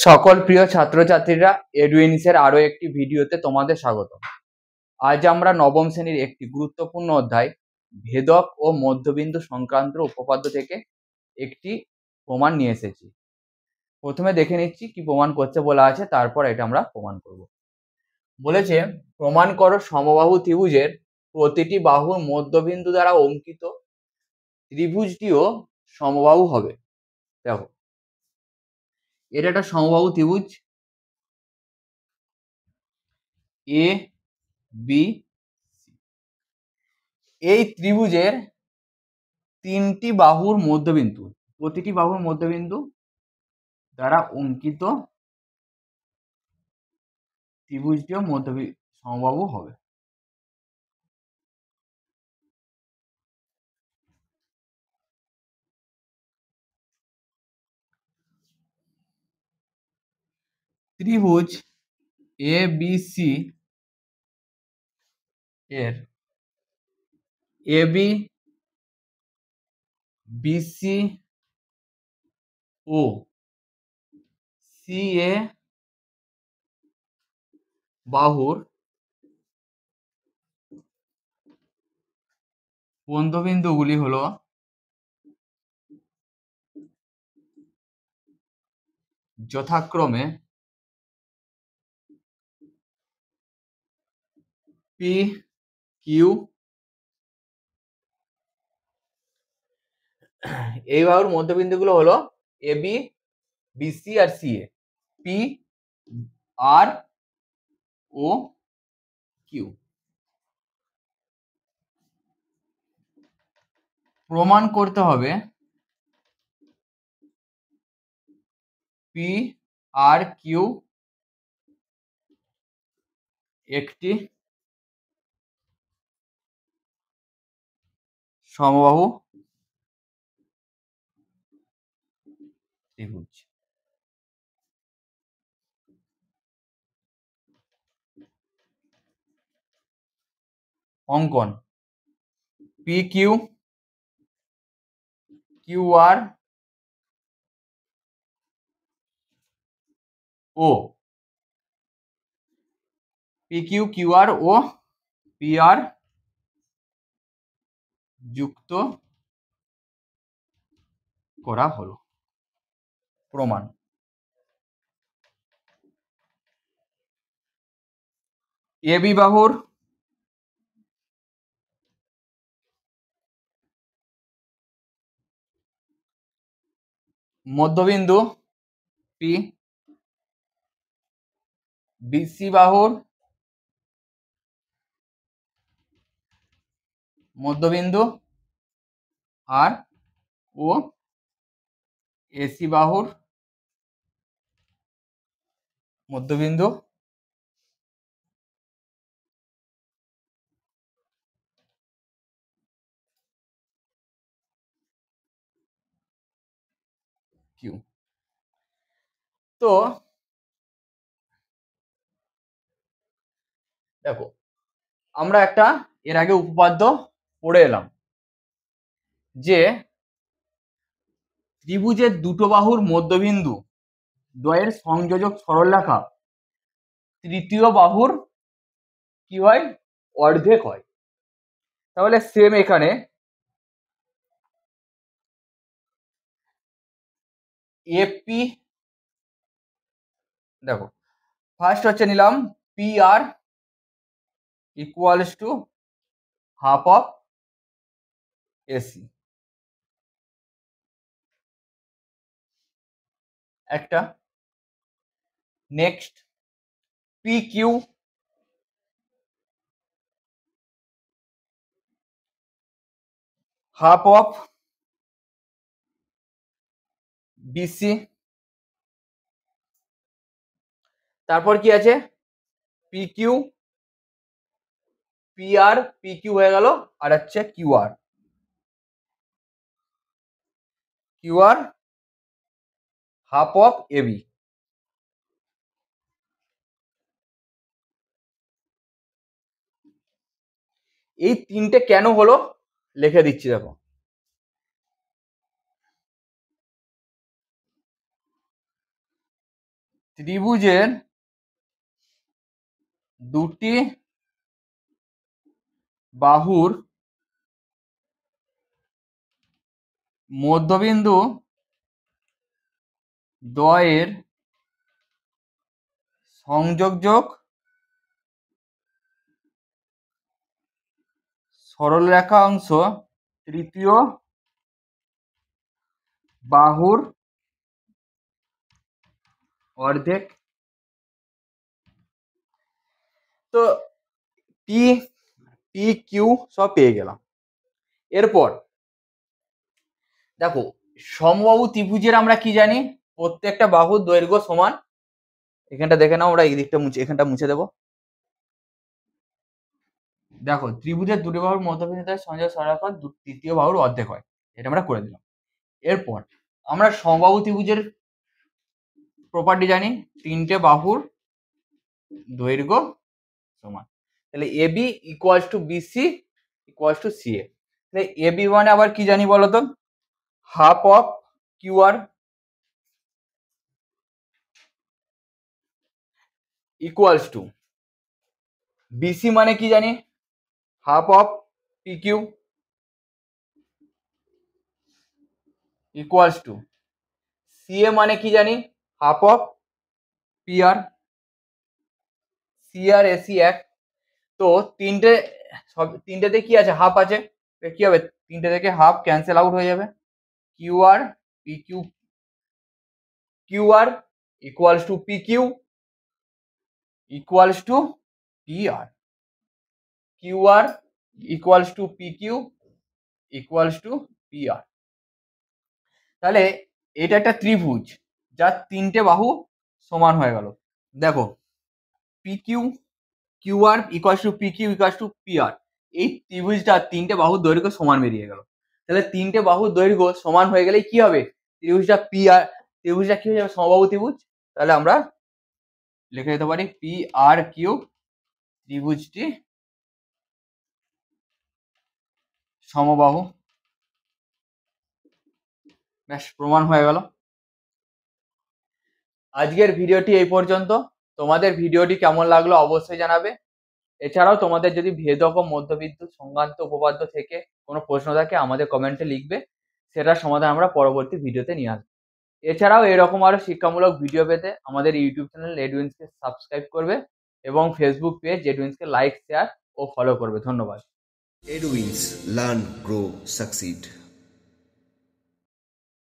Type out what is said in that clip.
সকল প্রিয় ছাত্রছাত্রীরা এডুইনিসের আরো একটি ভিডিওতে তোমাদের স্বাগত। আজ আমরা নবম শ্রেণীর একটি গুরুত্বপূর্ণ অধ্যায় ভেদক ও মধ্যবিন্দু সংক্রান্ত উপপাদ্য থেকে একটি প্রমাণ নিয়ে এসেছি। প্রথমে দেখে নিচ্ছি কি প্রমাণ করতে বলা আছে, তারপর এটা আমরা প্রমাণ করব। বলেছে প্রমাণ করো সমবাহু ত্রিভুজের প্রতিটি বাহুর মধ্যবিন্দু দ্বারা অঙ্কিত ত্রিভুজটিও সমবাহু হবে। দেখো, এটা একটা সমবাহু ত্রিভুজ এ বি। এই ত্রিভুজের তিনটি বাহুর মধ্যবিন্দু, প্রতিটি বাহুর মধ্যবিন্দু দ্বারা অঙ্কিত ত্রিভুজটিও সমবাহু হবে। ত্রিভুজ এ বি সি এর A B, BC O C এ বাহুর মধ্যবিন্দুগুলি হলো যথাক্রমে পি কিউ। এই বাহুর মধ্যবিন্দুগুলো হলো A B, BC R C A, P R O Q. প্রমাণ করতে হবে পি আর কিউ একটি সমবাহু ত্রিভুজ। অঙ্কন পি কিউ, কিউ আর ও, P Q Q R O P R যুক্ত করা হলো। প্রমাণ এ বি বাহুর মধ্যবিন্দু পি, বিসি বাহুর মধ্যবিন্দু আর ও এসি বাহুর মধ্যবিন্দু কিউ। তো দেখো, আমরা একটা এর আগে উপপাদ্য পড়ে এলাম যে ত্রিভুজের দুটো বাহুর মধ্যবিন্দু দ্বয়ের সংযোজক সরলরেখা তৃতীয় বাহুর কি হয়, অর্ধেক হয়। তাহলে সেম এখানে এপি, দেখো ফার্স্ট হচ্ছে নিলাম P R equals to half of AC, একটা। Next P Q half of BC. তারপর কি আছে, P Q P R P Q হয়ে গেল, আর হচ্ছে Q R, Q R half of AB. এই তিনটে কেন হলো লিখে দিচ্ছি, দেখো। ত্রিভুজের দুটি বাহুর মধ্যবিন্দু দ্বয়ের সংযোগযোগ সরলরেখা অংশ তৃতীয় বাহুর অর্ধেক। তো পি পি কিউ সব পেয়ে গেলাম। এরপর দেখো, সমবাহু ত্রিভুজের আমরা কি জানি, প্রত্যেকটা বাহুর দৈর্ঘ্য সমান। এখানটা দেখে নাও, আমরা এই দিকটা এখানটা মুছে দেবো। দেখো, ত্রিভুজের দুটি বাহুর মধ্যবিন্দু সংযোগ সরলরেখা তৃতীয় বাহুর অর্ধেক হয়, এটা আমরা করে দিলাম। এরপর আমরা সমবাহু ত্রিভুজের প্রপার্টি জানি, তিনটে বাহুর দৈর্ঘ্য সমান। তাহলে A B equals to B C equals to C A. তাহলে এবি মানে আবার কি জানি বলতো, half of Q R equals to B C মানে কি জানি, half of P Q equals to C A মানে কি জানি, half of P R. C R A C এক। তো তিনটেতে কি আছে, হাফ আছে, কি হবে, তিনটে থেকে হাফ ক্যান্সেল আউট হয়ে যাবে। Q R P Q Q R equals to P Q equals to P R. Q R equals to P Q equals to P R. তাহলে এটা একটা ত্রিভুজ যার তিনটে বাহু সমান হয়ে গেল। দেখো, P Q Q R equals to P Q equals to P R, এই ত্রিভুজটা তিনটে বাহুর দৈর্ঘ্য সমান বেরিয়ে গেল। তাহলে তিনটে বাহুর দৈর্ঘ্য সমান হয়ে গেলে কি হবে, ত্রিভুজটা কি হয়ে যাবে, সমবাহু ত্রিভুজ। তাহলে আমরা লিখে দিতে পারি পি আর কিউ ত্রিভুজটি সমবাহু। ব্যাস, প্রমাণ হয়ে গেল। আজকের ভিডিওটি এই পর্যন্ত। তোমাদের ভিডিওটি কেমন লাগলো অবশ্যই জানাবে। এছাড়াও তোমাদের যদি ভেদক ও মধ্যবিন্দু সংক্রান্ত উপপাদ্য থেকে কোনো প্রশ্ন থাকে আমাদের কমেন্টে লিখবে, সেটার সমাধান আমরা পরবর্তী ভিডিওতে নিয়ে আসবো। এছাড়াও এরকম আরো শিক্ষামূলক ভিডিও পেতে আমাদের ইউটিউব চ্যানেল এডুইন্সকে সাবস্ক্রাইব করবে এবং ফেসবুক পেজ এডুইন্সকে লাইক, শেয়ার ও ফলো করবে। ধন্যবাদ। Edwins Learn, Grow, Succeed.